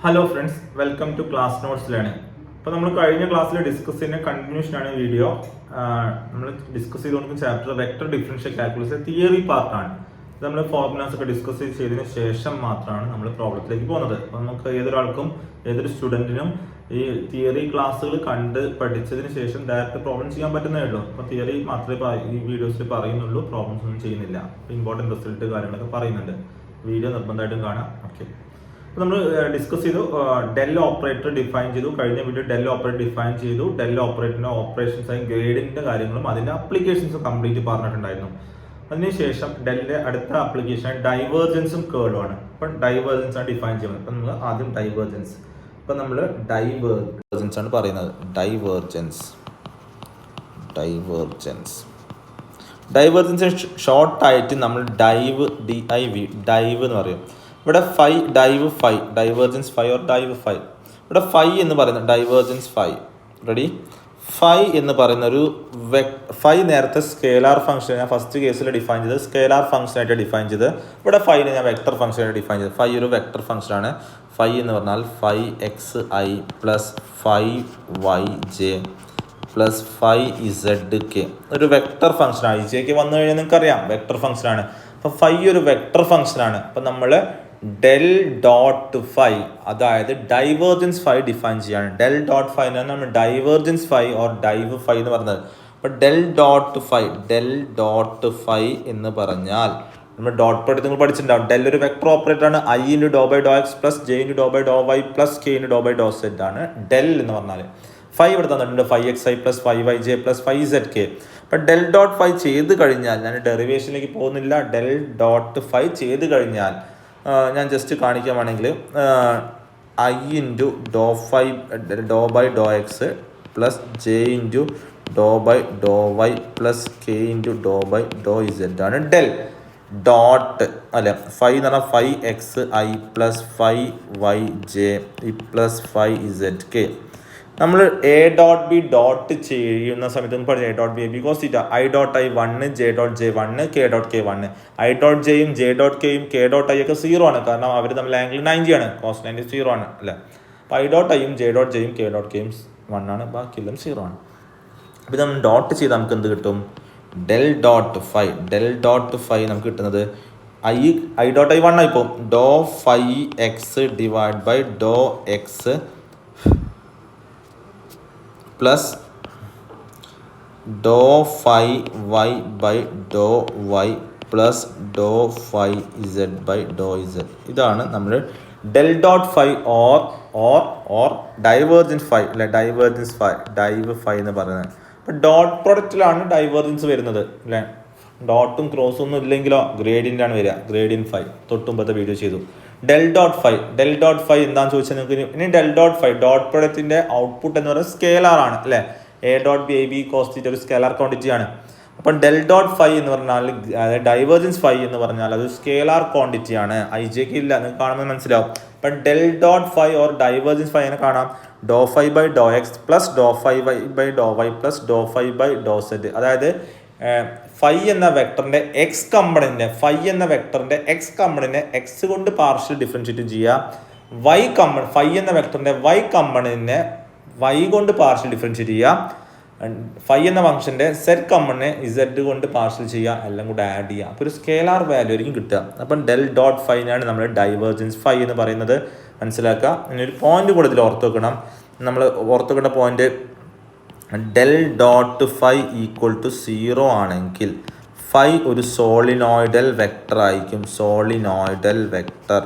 Hello friends, welcome to class notes learning. അപ്പോൾ നമ്മൾ കഴിഞ്ഞ ക്ലാസ്സിൽ ഡിസ്കസ് ചെയ്യുന്ന കണ്ടിന്യൂഷനാണ് വീഡിയോ. നമ്മൾ ഡിസ്കസ് ചെയ്തുകൊണ്ടിരിക്കുന്ന chapter vector differential calculus theory പാർട്ടാണ്. നമ്മൾ ഫോർമുലാസ് ഒക്കെ ഡിസ്കസ് ചെയ്തതിന് ശേഷം മാത്രമാണ് നമ്മൾ പ്രോബ്ലത്തിലേക്ക് പോകുന്നത്. അപ്പോൾ നമുക്ക് ഏതൊരാൾക്കും ഏതൊരു സ്റ്റുഡൻറ്റിനും ഈ തിയറി ക്ലാസ്സുകൾ കണ്ട് പഠിച്ചതിന് ശേഷം ഡയറക്റ്റ് പ്രോബ്ലം ചെയ്യാൻ പറ്റുന്നേ ഉള്ളൂ. അപ്പോൾ തിയറി മാത്രമേ ഈ വീഡിയോസിൽ പറയുന്നുള്ളൂ, പ്രോബ്ലംസ് ഒന്നും ചെയ്യുന്നില്ല. ഇമ്പോർട്ടൻറ്റ് റിസൾട്ട് കാര്യങ്ങളൊക്കെ പറയുന്നുണ്ട്. വീഡിയോ നിർബന്ധമായിട്ടും കാണാം. ഓക്കെ, നമ്മൾ ഡിസ്കസ് ചെയ്തു. ഡെൽ ഓപ്പറേറ്റർ ഡിഫൈൻ ചെയ്തു. കഴിഞ്ഞ വീഡിയോ ഡെൽ ഓപ്പറേറ്റർ ഡിഫൈൻ ചെയ്തു. ഡെൽ ഓപ്പറേറ്ററിന്റെ ഓപ്പറേഷൻസ് ആയി ഗ്രേഡിന്റെ കാര്യങ്ങളും അതിന്റെ അപ്ലിക്കേഷൻസും കംപ്ലീറ്റ് പറഞ്ഞിട്ടുണ്ടായിരുന്നു. അതിനുശേഷം ഡെല്ലിന്റെ അടുത്ത ആപ്ലിക്കേഷൻ ഡൈവേർജൻസും കേളും ആണ്. അപ്പം ഡൈവേർജൻസ് ആണ് ഡിഫൈൻ ചെയ്യുന്നത്. അപ്പം നമ്മൾ ആദ്യം ഡൈവേർജൻസ്. അപ്പം നമ്മൾ ഡൈവേർജൻസ് ആണ് പറയുന്നത്. ഡൈവേർജൻസ് ഷോർട്ടായിട്ട് നമ്മൾ ഡൈവ് ഡൈവ് എന്ന് പറയും. ഇവിടെ divergence phi or dive phi. ഇവിടെ ഫൈ എന്ന് പറയുന്നത് ഡൈവേർജൻസ് ഫൈ. റെഡി? ഫൈ എന്ന് പറയുന്ന ഒരു ഫൈ നേരത്തെ സ്കേലാർ ഫംഗ്ഷൻ ഞാൻ ഫസ്റ്റ് കേസിൽ ഡിഫൈൻ ചെയ്തത് സ്കേലാർ ഫംഗ്ഷൻ ആയിട്ട് ഡിഫൈൻ ചെയ്ത്. ഇവിടെ ഫൈനെ ഞാൻ വെക്ടർ ഫംഗ്ഷൻ ആയിട്ട് ഡിഫൈൻ ചെയ്തത്. ഫൈ ഒരു വെക്ടർ ഫംഗ്ഷനാണ്. ഫൈ എന്ന് പറഞ്ഞാൽ phi x i plus phi y j plus phi z k ഒരു വെക്ടർ ഫംഗ്ഷനാണ്. ഐ ജെ കെ വന്നു കഴിഞ്ഞാൽ നിങ്ങൾക്കറിയാം വെക്ടർ ഫംഗ്ഷനാണ്. അപ്പം ഫൈ ഒരു വെക്ടർ ഫംഗ്ഷനാണ്. അപ്പം നമ്മൾ ഡെൽ ഡോട്ട് ഫൈ, അതായത് ഡൈവേർജൻസ് ഫൈ ഡിഫൈൻ ചെയ്യാണ്. ഡെൽ ഡോട്ട് ഫൈ എന്ന് പറഞ്ഞാൽ നമ്മൾ divergence phi or dive phi എന്ന് പറഞ്ഞത്. അപ്പോൾ ഡെൽ ഡോട്ട് ഫൈ എന്ന് പറഞ്ഞാൽ നമ്മൾ ഡോട്ട് പ്രോഡക്റ്റ് നിങ്ങൾ പഠിച്ചിട്ടുണ്ടാവും. ഡെൽ ഒരു വെക്ടർ ഓപ്പറേറ്റർ ആണ്. I into do by Dr X plus j into do by Dr Y plus k into do by Dr z ആണ് ഡെൽ എന്ന് പറഞ്ഞാൽ. ഫൈ ഇവിടെ തന്നിട്ടുണ്ട്. Phi x i plus phi y j plus phi z k. അപ്പം del dot phi ചെയ്ത് കഴിഞ്ഞാൽ, ഞാൻ ഡെറിവേഷനിലേക്ക് പോകുന്നില്ല, ഡെൽ ഡോട്ട് ഫൈ ചെയ്ത് കഴിഞ്ഞാൽ ഞാൻ ജസ്റ്റ് കാണിക്കാൻ വേണമെങ്കിൽ i into do by Dr X plus j into do by Dr Y plus k into do by Dr z ആണ് ഡെൽ ഡോട്ട് അല്ലെ. ഫൈ എന്ന് പറഞ്ഞാൽ phi x i plus phi y j plus phi z k. നമ്മൾ a dot b dot ചെയ്യുന്ന സമയത്ത് നമ്മൾ പറഞ്ഞു a dot b because it i dot i 1 j dot j 1 k dot k 1. I dot ജെയും J dot കെയും K dot I ഒക്കെ 0 ആണ്. കാരണം അവർ തമ്മിൽ ആംഗിൾ 90 ആണ്. കോസ് 90 0 ആണ് അല്ലേ. അപ്പോൾ ഐ ഡോട്ട് ഐയും ജെ ഡോട്ട് ജെയും കെ ഡോട്ട് കെയും 1 ആണ്. ബാക്കിയെല്ലാം 0 ആണ്. അപ്പോൾ നമ്മൾ ഡോട്ട് ചെയ്ത് നമുക്ക് എന്ത് കിട്ടും? ഡെൽ ഡോട്ട് ഫൈ നമുക്ക് കിട്ടുന്നത് ഐ ഡോട്ട് ഐ 1 ആയി പോകും. Doh phi X divide by Dr X plus doh phi Y by Dr Y plus doh phi Z by Dr Z. ഇതാണ് നമ്മൾ del dot phi or divergence phi അല്ലെ. Div phi എന്ന് പറയുന്നത്. അപ്പം dot പ്രൊഡക്റ്റിലാണ് divergence വരുന്നത് അല്ലേ. ഡോട്ടും ക്രോസും ഒന്നും ഇല്ലെങ്കിലോ gradient ആണ് വരിക. ഗ്രേഡിയൻ ഫൈ തൊട്ടുമ്പത്തെ വീഡിയോ ചെയ്തു. ഡെൽ ഡോട്ട് ഫൈ എന്താണെന്ന് ചോദിച്ചാൽ നിങ്ങൾക്ക് ഇനി ഡെൽ ഡോട്ട് ഫൈ ഡോട്ട് പ്രൊഡക്റ്റിന്റെ ഔട്ട്പുട്ട് എന്ന് പറയുന്നത് സ്കേലാർ ആണ് അല്ലേ. A dot B I B cos theta ഒരു സ്കേലാർ ക്വാണ്ടിറ്റി ആണ്. അപ്പം ഡെൽ ഡോട്ട് ഫൈ എന്ന് പറഞ്ഞാൽ അതായത് ഡൈവേർജൻസ് ഫൈ എന്ന് പറഞ്ഞാൽ അത് സ്കേലാർ ക്വാണ്ടിറ്റി ആണ്. ഐ ജെക്ക് ഇല്ല, നിങ്ങൾക്ക് കാണുമ്പോൾ മനസ്സിലാവും. അപ്പം del dot phi or divergence phi എങ്ങനെ കാണാം? Doh phi by Dr X plus doh phi Y by Dr Y plus doh phi by Dr Z. അതായത് ഫൈ എന്ന വെക്ടറിന്റെ എക്സ് കമ്പണന്റിനെ എക്സ് കൊണ്ട് പാർഷ്യൽ ഡിഫറൻഷിയേറ്റ് ചെയ്യുക. ഫൈ എന്ന വെക്ടറിന്റെ വൈ കമ്പണന്റിനെ വൈ കൊണ്ട് പാർഷ്യൽ ഡിഫറൻഷിയേറ്റ് ചെയ്യുക. ഫൈ എന്ന ഫംഗ്ഷന്റെ സെഡ് കമ്പണിനെ ഇസഡ് കൊണ്ട് പാർഷ്യൽ ചെയ്യുക. എല്ലാം കൂടെ ആഡ് ചെയ്യുക. അപ്പോൾ ഒരു സ്കേലാർ വാല്യൂ ആയിരിക്കും കിട്ടുക. അപ്പം ഡെൽ ഡോട്ട് ഫൈനാണ് നമ്മൾ ഡൈവേർജൻസ് ഫൈ എന്ന് പറയുന്നത്. മനസ്സിലാക്കുക. ഇനി ഒരു പോയിന്റ് കൂടെ ഇതിൽ ഓർത്ത് വെക്കണം. നമ്മൾ ഓർത്ത് വെക്കേണ്ട point, del dot phi equal to 0 ആണെങ്കിൽ ഫൈ ഒരു സോളിനോയിഡൽ വെക്ടർ ആയിരിക്കും. സോളിനോയിഡൽ വെക്ടർ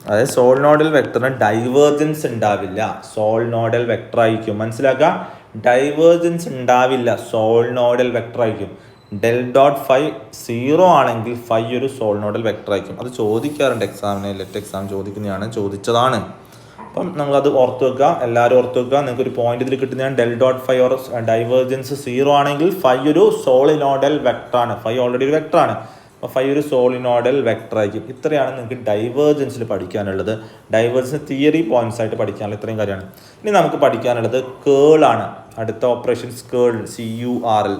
അതായത് സോളിനോയിഡൽ വെക്ടറിന് ഡൈവേർജൻസ് ഉണ്ടാവില്ല. സോളിനോയിഡൽ വെക്ടർ ആയിരിക്കും. മനസ്സിലാക്കുക. ഡൈവേർജൻസ് ഉണ്ടാവില്ല, സോളിനോയിഡൽ വെക്ടർ ആയിരിക്കും. ഡെൽ ഡോട്ട് ഫൈ 0 ആണെങ്കിൽ ഫൈ ഒരു സോളിനോയിഡൽ വെക്ടർ ആയിരിക്കും. അത് ചോദിക്കാറുണ്ട് എക്സാമിന്. ലെറ്റ് എക്സാം ചോദിക്കുന്നതാണ്, ചോദിച്ചതാണ്. അപ്പം നമ്മളത് ഓർത്ത് വെക്കുക. എല്ലാവരും ഓർത്ത് വെക്കുക. നിങ്ങൾക്ക് ഒരു പോയിന്റ് ഇതിൽ കിട്ടുന്നതാണ്. Del dot phi or divergence 0 ആണെങ്കിൽ ഫൈ ഒരു സോളിനോയിഡൽ വെക്ടർ ആണ്. ഫൈ ഓൾറെഡി ഒരു വെക്ടർ ആണ്. അപ്പോൾ ഫൈ ഒരു സോളിനോയിഡൽ വെക്ടർ ആയിരിക്കും. ഇത്രയാണ് നിങ്ങൾക്ക് ഡൈവേർജൻസിൽ പഠിക്കാനുള്ളത്. ഡൈവേർജൻസ് തിയറി പോയിന്റ്സ് ആയിട്ട് പഠിക്കാനുള്ള ഇത്രയും കാര്യമാണ്. ഇനി നമുക്ക് പഠിക്കാനുള്ളത് കേളാണ്. അടുത്ത operations curl, CURL,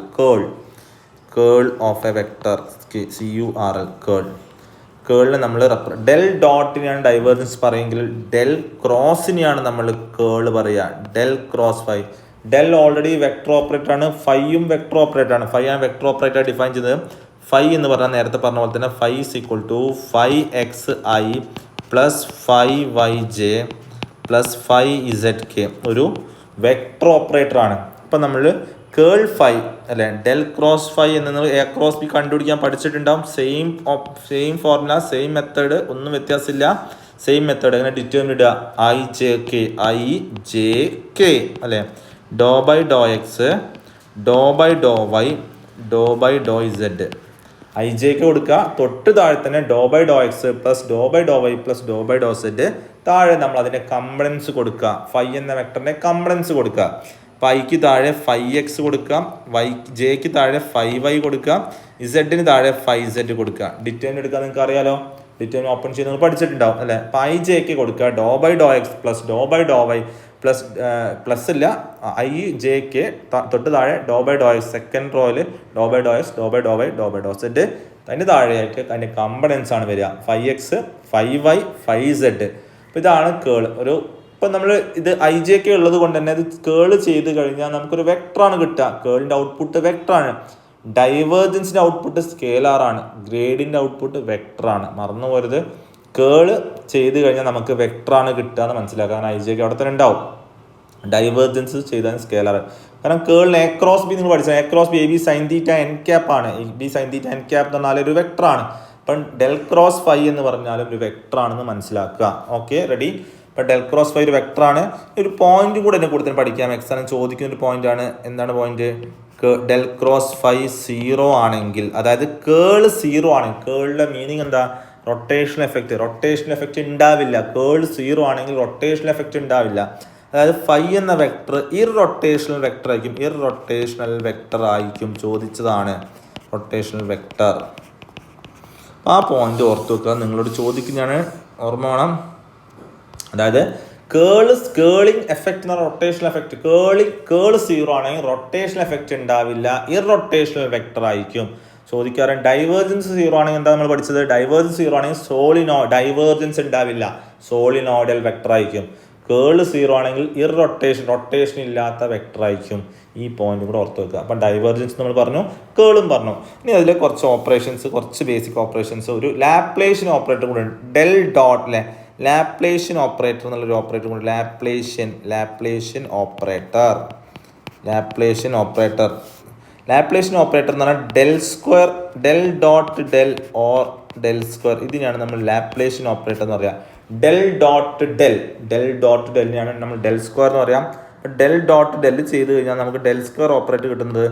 curl of a vector, CURL curl. കേളിനെ നമ്മൾ ഡെൽ ഡോട്ടിനെയാണ് ഡൈവേർജൻസ് പറയുമെങ്കിൽ ഡെൽ ക്രോസിനെയാണ് നമ്മൾ കേള് പറയുക. Del cross phi. Del already vector operator ആണ്, ഫൈയും വെക്ടർ ഓപ്പറേറ്റർ ആണ്. ഫൈ ആണ് വെക്ടർ ഓപ്പറേറ്റർ ഡിഫൈൻ ചെയ്തത്. ഫൈ എന്ന് പറഞ്ഞാൽ നേരത്തെ പറഞ്ഞ പോലെ തന്നെ phi is equal to 5xi plus 5yj plus 5zk ഒരു വെക്ടർ ഓപ്പറേറ്റർ ആണ്. അപ്പം നമ്മൾ കേൾ ഫൈ അല്ലെ ഡെൽ ക്രോസ് ഫൈ എന്ന് എ ക്രോസ് ബി കണ്ടുപിടിക്കാൻ പഠിച്ചിട്ടുണ്ടാവും. സെയിം ഫോർമുല, സെയിം മെത്തേഡ്, ഒന്നും വ്യത്യാസമില്ല. സെയിം മെത്തേഡ് അങ്ങനെ ഡിറ്റർമിൻ ഇടുക. i j അല്ലെ doh by Dr X, doh by Dr Y, doh by Dr Z. I J K കൊടുക്കുക. തൊട്ട് താഴെ തന്നെ doh by Dr X plus doh by Dr Y plus doh by Dr Z. താഴെ നമ്മൾ അതിൻ്റെ components കൊടുക്കുക. Phi എന്ന വെക്ടറിൻ്റെ കമ്പണൻസ് കൊടുക്കുക. പൈക്ക് താഴെ 5x കൊടുക്കാം, ജെക്ക് താഴെ 5y കൊടുക്കാം, ഇസഡിന് താഴെ 5z കൊടുക്കുക. ഡിറ്റർമിൻ എടുക്കാൻ നിങ്ങൾക്ക് അറിയാലോ, ഡിറ്റർമിൻ ഓപ്പൺ ചെയ്ത് നിങ്ങൾ പഠിച്ചിട്ടുണ്ടാവും അല്ലേ. പൈ ജെക്ക് കൊടുക്കുക doh by Dr X plus doh by Dr Y plus ഇല്ല ഐ ജെക്ക് തൊട്ട് താഴെ doh by Dr X, second റോയിൽ doh by Dr X, doh by Dr Y, doh by Dr Z. അതിൻ്റെ താഴെയായിട്ട് അതിൻ്റെ components ആണ് വരിക. 5x 5y 5z. അപ്പോൾ ഇതാണ് കേൾ. ഇപ്പം നമ്മൾ ഇത് ഐ ജെ ഒക്കെ ഉള്ളത് കൊണ്ട് തന്നെ ഇത് കേള് ചെയ്ത് കഴിഞ്ഞാൽ നമുക്കൊരു വെക്ടറാണ് കിട്ടുക. കേളിൻ്റെ ഔട്ട്പുട്ട് വെക്ടറാണ്. ഡൈവേർജൻസിൻ്റെ ഔട്ട്പുട്ട് സ്കേലാറാണ്. ഗ്രേഡിൻ്റെ ഔട്ട്പുട്ട് വെക്ടറാണ്. മറന്നു പോരുത്. കേള് ചെയ്ത് കഴിഞ്ഞാൽ നമുക്ക് വെക്ടറാണ് കിട്ടുക എന്ന് മനസ്സിലാക്കുക. കാരണം ഐ ജെ ഒക്കെ അവിടെ തന്നെ ഉണ്ടാവും. ഡൈവേർജൻസ് ചെയ്താൽ സ്കേലാർ. കാരണം കേളിന് എ ക്രോസ് ബി നിങ്ങൾ പഠിച്ചത്. A cross B A B sine theta N cap ആണ്. A B sine theta N cap എന്ന് പറഞ്ഞാൽ ഒരു വെക്ടറാണ്. അപ്പം ഡെൽ ക്രോസ് ഫൈ എന്ന് പറഞ്ഞാലും ഒരു വെക്ടറാണെന്ന് മനസ്സിലാക്കുക. Okay, ready. ഇപ്പോൾ ഡെൽ ക്രോസ് ഫൈ ഒരു വെക്ടറാണ്. ഒരു പോയിന്റ് കൂടെ എന്നെ കൂടുതൽ പഠിക്കാം. എക്സാം ചോദിക്കുന്ന ഒരു പോയിന്റ് ആണ്. എന്താണ് പോയിന്റ്? ഡെൽ ക്രോസ് ഫൈ 0 ആണെങ്കിൽ, അതായത് കേള് 0 ആണെങ്കിൽ, കേളിൻ്റെ മീനിങ് എന്താ? റൊട്ടേഷണൽ എഫക്റ്റ് ഉണ്ടാവില്ല. കേള് 0 ആണെങ്കിൽ റൊട്ടേഷണൽ എഫക്റ്റ് ഉണ്ടാവില്ല. അതായത് ഫൈ എന്ന വെക്ടർ ഇറൊട്ടേഷണൽ വെക്ടർ ആയിരിക്കും. ചോദിച്ചതാണ് റൊട്ടേഷണൽ വെക്ടർ. ആ പോയിന്റ് ഓർത്ത് വെക്കുക. നിങ്ങളോട് ചോദിക്കുന്നതാണ്, ഓർമ്മ വേണം. അതായത് കേളിങ് എഫക്റ്റ് എന്ന് പറഞ്ഞാൽ റൊട്ടേഷണൽ എഫക്റ്റ്. കേള് 0 ആണെങ്കിൽ റൊട്ടേഷണൽ എഫക്റ്റ് ഉണ്ടാവില്ല, ഇറൊട്ടേഷണൽ വെക്ടർ ആയിരിക്കും. ചോദിക്കാറുണ്ട് ഡൈവേർജൻസ് 0 ആണെങ്കിൽ എന്താ നമ്മൾ പഠിച്ചത്? ഡൈവേർജൻസ് 0 ആണെങ്കിൽ ഡൈവേർജൻസ് ഉണ്ടാവില്ല, സോളിനോയിഡൽ വെക്ടർ ആയിരിക്കും. കേള് 0 ആണെങ്കിൽ റൊട്ടേഷൻ ഇല്ലാത്ത വെക്ടർ ആയിരിക്കും. ഈ പോയിന്റ് കൂടെ ഓർത്ത് വെക്കുക. അപ്പം ഡൈവേർജൻസ് നമ്മൾ പറഞ്ഞു, കേളും പറഞ്ഞു. ഇനി അതിൽ കുറച്ച് ഓപ്പറേഷൻസ്, കുറച്ച് ബേസിക് ഓപ്പറേഷൻസ്, ഒരു ലാപ്ലേഷ്യൻ ഓപ്പറേറ്റർ കൂടെ ഉണ്ട്. ഡെൽ ഡോട്ട് അല്ലെ ലാപ്ലേഷ്യൻ ഓപ്പറേറ്റർ എന്നുള്ളൊരു ഓപ്പറേറ്റർ കൂടെ. ലാപ്ലേഷ്യൻ ഓപ്പറേറ്റർ എന്ന് പറഞ്ഞാൽ del dot del or del square. ഇതിനെയാണ് നമ്മൾ ലാപ്ലേഷ്യൻ ഓപ്പറേറ്റർ എന്ന് പറയുക. ഡെൽ ഡോട്ട് ഡെല്ലിനെയാണ് നമ്മൾ ഡെൽ സ്ക്വയർ എന്ന് പറയാം. അപ്പം ഡെൽ ഡോട്ട് ഡെൽ ചെയ്ത് കഴിഞ്ഞാൽ നമുക്ക് ഡെൽ സ്ക്വയർ ഓപ്പറേറ്റർ കിട്ടുന്നത്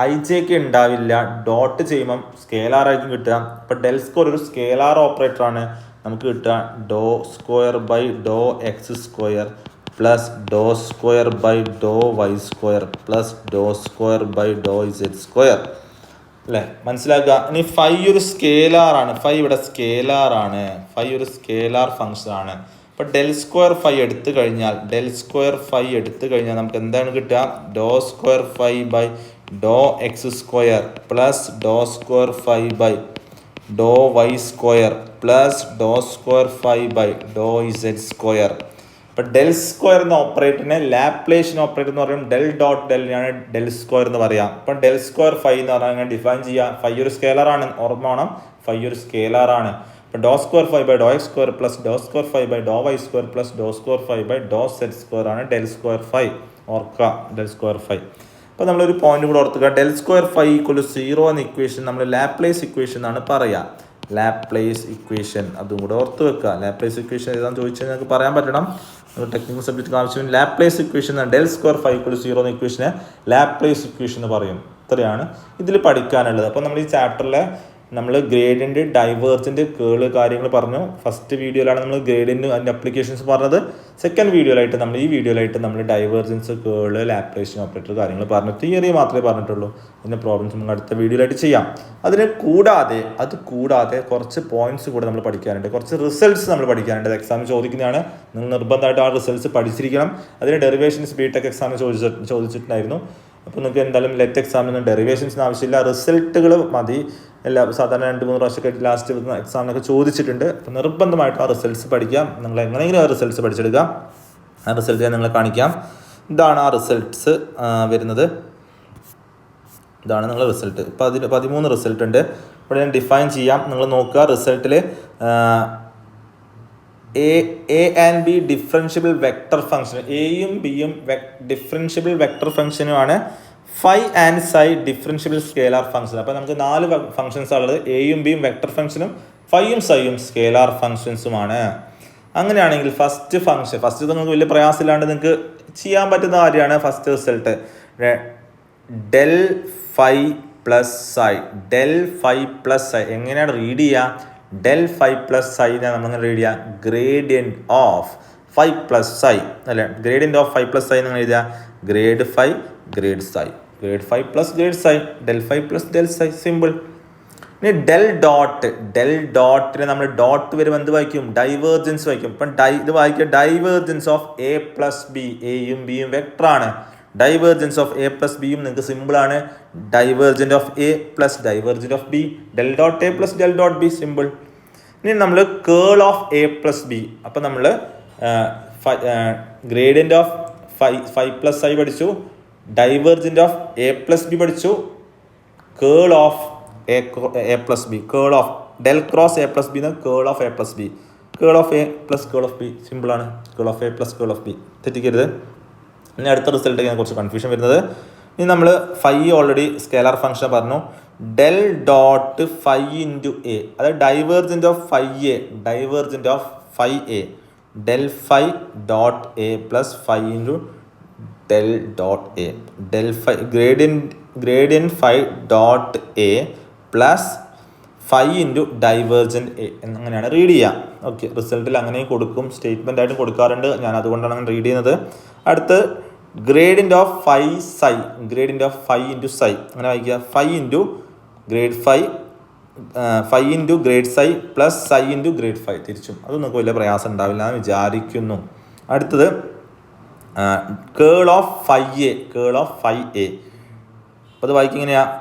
ഐ ജെക്ക് ഉണ്ടാവില്ല. ഡോട്ട് ചെയ്യുമ്പം സ്കേലാർ ആയിരിക്കും കിട്ടുക. അപ്പം ഡെൽ സ്ക്വയർ ഒരു സ്കേലാർ ഓപ്പറേറ്റർ ആണ്. നമുക്ക് കിട്ടുക doh square by Dr X square plus doh square by Dr Y square plus doh square by Dr Z square അല്ലേ. മനസ്സിലാക്കുക. ഇനി ഫൈ ഒരു സ്കേലാറാണ്. ഫൈ ഇവിടെ സ്കേലാറാണ്. ഫൈ ഒരു സ്കേലാർ ഫംഗ്ഷൻ ആണ്. അപ്പോൾ ഡെൽ സ്ക്വയർ ഫൈ എടുത്തു കഴിഞ്ഞാൽ നമുക്ക് എന്താണ് കിട്ടുക? Doh square phi by Dr X square plus doh square phi by Dr Y square plus doh square phi by Dr Z square. ഇപ്പം ഡെൽ സ്ക്വയർ എന്ന ഓപ്പറേറ്ററിനെ ലാപ്ലേഷ്യൻ ഓപ്പറേറ്റർ എന്ന് പറയും. ഡെൽ ഡോട്ട് ഡെല്ലിനാണ് ഡെൽ സ്ക്വയർ എന്ന് പറയാം. അപ്പം del square phi എന്ന് പറഞ്ഞാൽ ഡിഫൈൻ ചെയ്യാം. ഫൈ ഒരു സ്കേലറാണ്, ഓർമ്മ വേണം. ഫൈ ഒരു സ്കേലറാണ്. അപ്പം doh square phi by Dr X square plus doh square phi by Dr Y square plus doh square phi by Dr Z square ആണ് ഡെൽ സ്ക്വയർ ഫൈ. ഓർക്കുക, ഡെൽ സ്ക്വയർ ഫൈ. അപ്പോൾ നമ്മളൊരു പോയിന്റ് കൂടെ ഓർത്തുക. Del square phi equal 0 എന്ന equation നമ്മൾ Laplace equation എന്നാണ് പറയുക. ലാപ്ലേസ് ഇക്വേഷൻ അതും കൂടെ ഓർത്ത് വെക്കുക. ലാപ്ലേസ് ഇക്വേഷൻ ഏതാണെന്ന് ചോദിച്ചാൽ നിങ്ങൾക്ക് പറയാൻ പറ്റണം. ടെക്നിക്കൽ സബ്ജക്റ്റ് ആവശ്യം Laplace equation del square phi equal 0 എന്ന ഇക്വേഷനെ ലാപ്ലേസ് ഇക്വേഷൻ എന്ന് പറയും. ഇത്രയാണ് ഇതിൽ പഠിക്കാനുള്ളത്. അപ്പോൾ നമ്മൾ ഈ ചാപ്റ്ററിലെ നമ്മൾ ഗ്രേഡിയൻ്റ്, ഡൈവേർജൻ്റ്, കേള് കാര്യങ്ങൾ പറഞ്ഞു. ഫസ്റ്റ് വീഡിയോയിലാണ് നമ്മൾ ഗ്രേഡിയൻ്റ് അതിൻ്റെ അപ്ലിക്കേഷൻസ് പറഞ്ഞത്. സെക്കൻഡ് വീഡിയോയിലായിട്ട് നമ്മൾ ഡൈവേർജൻസ്, കേള്, ലാപ്ലേഷൻ ഓപ്പറേറ്റർ കാര്യങ്ങൾ പറഞ്ഞു. തിയറി മാത്രമേ പറഞ്ഞിട്ടുള്ളൂ. ഇതിൻ്റെ പ്രോബ്ലംസ് നമുക്ക് അടുത്ത വീഡിയോയിലായിട്ട് ചെയ്യാം. അത് കൂടാതെ കുറച്ച് പോയിന്റ്സ് കൂടെ നമ്മൾ പഠിക്കാനുണ്ട്. കുറച്ച് റിസൾട്ട്സ് നമ്മൾ പഠിക്കാനുണ്ട്. എക്സാമിന് ചോദിക്കുന്നതാണ്. നിങ്ങൾ നിർബന്ധമായിട്ട് ആ റിസൾട്ട്സ് പഠിച്ചിരിക്കണം. അതിന് ഡെറിവേഷൻസ് ബിടെക് എക്സാമിന് ചോദിച്ചിട്ടുണ്ടായിരുന്നു. അപ്പോൾ നിങ്ങൾക്ക് എന്തായാലും ലെറ്റ് എക്സാമിന് ഡെറിവേഷൻസിന് ആവശ്യമില്ല, റിസൾട്ടുകൾ മതി. സാധാരണ 2-3 പ്രാവശ്യമൊക്കെ ലാസ്റ്റ് എക്സാമിനൊക്കെ ചോദിച്ചിട്ടുണ്ട്. അപ്പോൾ നിർബന്ധമായിട്ട് ആ റിസൾട്ട്സ് പഠിക്കാം. നിങ്ങൾ എങ്ങനെയെങ്കിലും ആ റിസൾട്ട്സ് പഠിച്ചെടുക്കുക. ആ റിസൾട്ട് ഞാൻ നിങ്ങളെ കാണിക്കാം. ഇതാണ് ആ റിസൾട്ട്സ് വരുന്നത്. ഇതാണ് നിങ്ങളുടെ റിസൾട്ട്. 13 റിസൾട്ട് ഉണ്ട്. ഇവിടെ ഞാൻ ഡിഫൈൻ ചെയ്യാം. നിങ്ങൾ നോക്കുക റിസൾട്ടിൽ A and B differentiable vector function, എയും ബിയും ഡിഫറൻഷ്യബിൾ വെക്ടർ ഫംഗ്ഷനുമാണ്. Phi and psi differentiable scalar function. അപ്പോൾ നമുക്ക് 4 ഫംഗ്ഷൻസ് ഉള്ളത്. എയും ബിയും വെക്ടർ ഫംഗ്ഷനും ഫൈയും സൈയും സ്കേലാർ ഫംഗ്ഷൻസുമാണ്. അങ്ങനെയാണെങ്കിൽ ഫസ്റ്റ് നിങ്ങൾക്ക് വലിയ പ്രയാസമില്ലാണ്ട് നിങ്ങൾക്ക് ചെയ്യാൻ പറ്റുന്ന കാര്യമാണ് first result. Del phi plus psi, del phi plus psi എങ്ങനെയാണ് റീഡ് ചെയ്യുക? ഡെൽ ഫൈ പ്ലസ് സൈനെ നമ്മളിങ്ങനെ റീഡ് ചെയ്യുക gradient of phi plus psi അല്ലേ. Gradient of phi plus psi നിങ്ങൾ എഴുതുക grad phi grad psi, grad phi plus grad psi, del phi plus del psi, simple. ഇനി del ഡോട്ടിനെ നമ്മൾ dot വരുമ്പോൾ എന്ത് വായിക്കും? ഡൈവേർജൻസ് വായിക്കും. ഇപ്പം ഇത് വായിക്കുക divergence of A plus B, എയും ബിയും വെക്ടറാണ്. ഡൈവേർജൻസ് ഓഫ് എ പ്ലസ് ബിയും നിങ്ങൾക്ക് സിമ്പിളാണ്. Divergent of A plus divergent of B, del dot A plus del dot B, simple. ഇനി നമ്മൾ curl of A plus B, അപ്പം നമ്മൾ gradient of phi plus I പഠിച്ചു, divergent of A plus B പഠിച്ചു, curl of A plus B, curl of del cross A plus B എന്ന് curl of A plus B, curl of A plus curl of B, സിമ്പിളാണ്. Curl of A plus curl of B, തെറ്റിക്കരുത്. ഇനി അടുത്ത റിസൾട്ടൊക്കെ കുറച്ച് confusion വരുന്നത്. ഇനി നമ്മൾ ഫൈ ഓൾറെഡി സ്കേലാർ ഫംഗ്ഷൻ പറഞ്ഞു. Del dot phi into A, അതായത് divergent of phi A, divergent of phi A, del phi dot A plus phi into del dot A, del phi gradient phi dot A plus phi into divergent A എന്നങ്ങനെയാണ് read ചെയ്യുക. Okay, റിസൾട്ടിൽ അങ്ങനെയും കൊടുക്കും, statement ആയിട്ടും കൊടുക്കാറുണ്ട്. ഞാൻ അതുകൊണ്ടാണ് അങ്ങനെ read ചെയ്യുന്നത്. അടുത്ത് gradient of phi psi, gradient of phi into psi, അങ്ങനെ വായിക്കുക phi into grad phi into grad psi plus psi into grad phi, തിരിച്ചും. അത് നിങ്ങൾക്ക് വലിയ പ്രയാസം ഉണ്ടാവില്ല എന്ന് വിചാരിക്കുന്നു. അടുത്തത് curl of phi A, curl of phi A, അപ്പോൾ അത് വായിക്കുക ഇങ്ങനെയാണ്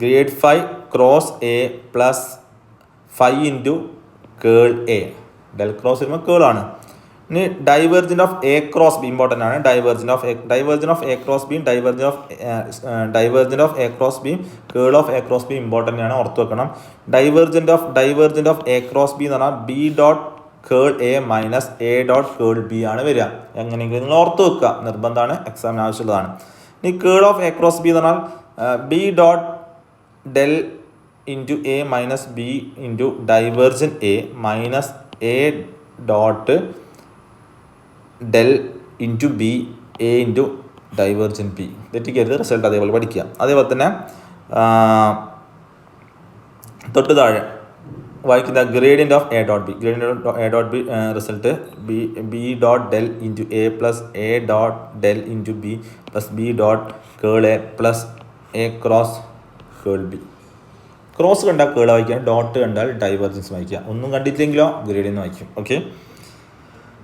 grad phi cross A plus phi into curl A, del cross വരുമ്പോൾ കേളാണ്. ഇനി divergent of A cross B important ആണ്. ഡൈവേർജൻറ്റ് ഓഫ് എ ക്രോസ് ബിയും ഡൈവേർജൻറ്റ് ഓഫ് എ ക്രോസ് ബിയും കേൾ of A cross B important ആണ്, ഓർത്ത് വെക്കണം. Divergent of A cross B എന്ന് പറഞ്ഞാൽ B dot curl A minus A dot curl B ആണ് വരിക. എങ്ങനെയെങ്കിലും നിങ്ങൾ ഓർത്ത് വെക്കുക, നിർബന്ധമാണ്, എക്സാമിന് ആവശ്യമുള്ളതാണ്. ഇനി curl of A cross B എന്ന് പറഞ്ഞാൽ B dot del into A minus B into divergent A minus A dot del into B A into divergent B, തെറ്റിക്കരുത്. റിസൾട്ട് അതേപോലെ പഠിക്കുക. അതേപോലെ തന്നെ തൊട്ട് താഴെ വായിക്കുന്ന gradient of A dot B, gradient of A dot B result B dot del into A plus A dot del into B plus B dot curl A plus A cross curl B. Cross കണ്ടാൽ കേൾ വായിക്കുക, dot കണ്ടാൽ divergence വായിക്കുക, ഒന്നും കണ്ടിട്ടില്ലെങ്കിലോ gradient വായിക്കും. Okay,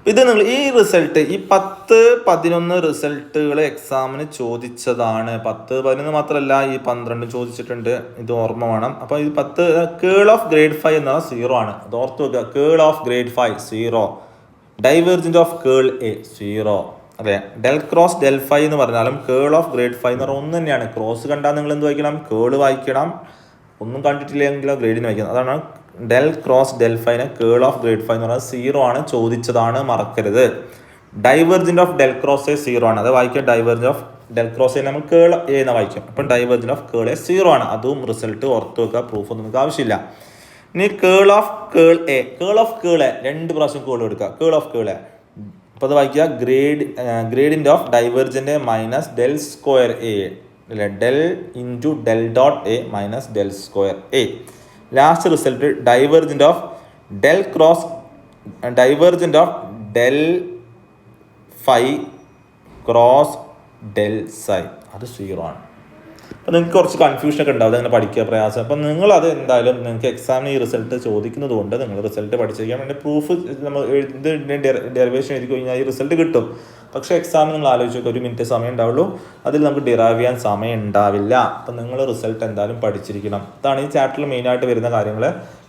ഇത് നിങ്ങൾ ഈ result ഈ 10-11 റിസൾട്ടുകൾ എക്സാമിന് ചോദിച്ചതാണ്. 10-11 മാത്രമല്ല, ഈ 12 ചോദിച്ചിട്ടുണ്ട്, ഇത് ഓർമ്മ വേണം. അപ്പോൾ ഈ 10 കേൾ ഓഫ് ഗ്രേഡ് 5 എന്നാൽ 0 ആണ്, അത് ഓർത്ത് വെക്കുക. കേൾ of grad 5 0, divergent of curl A 0 അല്ലേ. ഡെൽ ക്രോസ് ഡെൽ 5 എന്ന് പറഞ്ഞാലും കേൾ ഓഫ് ഗ്രേഡ് 5 എന്ന് പറഞ്ഞാൽ ഒന്ന് തന്നെയാണ്. ക്രോസ് കണ്ടാൽ നിങ്ങൾ എന്ത് വായിക്കണം? കേൾ വായിക്കണം. ഒന്നും കണ്ടിട്ടില്ലെങ്കിലോ ഗ്രേഡിന് വായിക്കണം. അതാണ് ഡെൽ ക്രോസ് ഡെൽ 5നെ കേൾ ഓഫ് ഗ്രേഡ് 5 എന്ന് പറഞ്ഞാൽ 0 ആണ്, ചോദിച്ചതാണ്, മറക്കരുത്. Divergent of del cross A 0 ആണ്, അത് വായിക്കുക. Divergent of del cross A നമ്മൾ കേൾ എ എന്ന് വായിക്കും. അപ്പം ഡൈവേർജൻറ്റ് ഓഫ് കേൾ എ 0 ആണ്, അതും റിസൾട്ട് ഓർത്ത് വെക്കുക. പ്രൂഫ് ഒന്നും നമുക്ക് ആവശ്യമില്ല. ഇനി curl of curl A, curl of curl A 2 പ്രാവശ്യം കേൾ എടുക്കുക. കേൾ ഓഫ് കേൾ എ, അപ്പോൾ അത് വായിക്കുക gradient of divergent minus del square A അല്ലേ, del into del dot A minus del square A. Last result divergent of del cross divergent of del phi cross del psi, അത് 0 ആണ്. അപ്പോൾ നിങ്ങൾക്ക് കുറച്ച് കൺഫ്യൂഷനൊക്കെ ഉണ്ടാവും, അങ്ങനെ പഠിക്കുക പ്രയാസം. അപ്പം നിങ്ങളത് എന്തായാലും നിങ്ങൾക്ക് എക്സാമിന് ഈ റിസൾട്ട് ചോദിക്കുന്നത് കൊണ്ട് നിങ്ങൾ റിസൾട്ട് പഠിച്ചിരിക്കാൻ വേണ്ടി പ്രൂഫ് നമ്മൾ ഡെറിവേഷൻ എഴുതി കഴിഞ്ഞാൽ ഈ റിസൾട്ട് കിട്ടും. പക്ഷേ എക്സാമിന് നിങ്ങൾ ആലോചിച്ച് നോക്കുക, 1 മിനിറ്റ് സമയം ഉണ്ടാവുള്ളൂ, അതിൽ നമുക്ക് ഡിറൈവ് ചെയ്യാൻ സമയം ഉണ്ടാവില്ല. അപ്പം നിങ്ങൾ റിസൾട്ട് എന്തായാലും പഠിച്ചിരിക്കണം. ഇതാണ് ഈ ചാപ്റ്ററിൽ മെയിനായിട്ട് വരുന്ന കാര്യങ്ങൾ.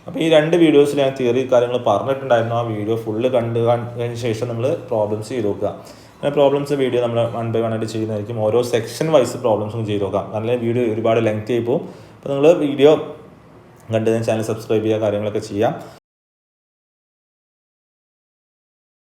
അപ്പോൾ ഈ 2 വീഡിയോസിൽ ഞാൻ തിയറി കാര്യങ്ങൾ പറഞ്ഞിട്ടുണ്ടായിരുന്നു. ആ വീഡിയോ ഫുള്ള് കണ്ടതിന് ശേഷം നിങ്ങൾ പ്രോബ്ലംസ് ചെയ്ത് നോക്കുക. അങ്ങനെ പ്രോബ്ലംസ് വീഡിയോ നമ്മൾ 1 by 1 ആയിട്ട് ചെയ്യുന്നതായിരിക്കും. ഓരോ സെക്ഷൻ വൈസ് പ്രോബ്ലംസും ചെയ്ത് നോക്കാം. നല്ല വീഡിയോ ഒരുപാട് ലെങ്ത് ആയി പോകും. അപ്പോൾ നിങ്ങൾ വീഡിയോ കണ്ടതിന് ചാനൽ സബ്സ്ക്രൈബ് ചെയ്യുക, കാര്യങ്ങളൊക്കെ ചെയ്യാം.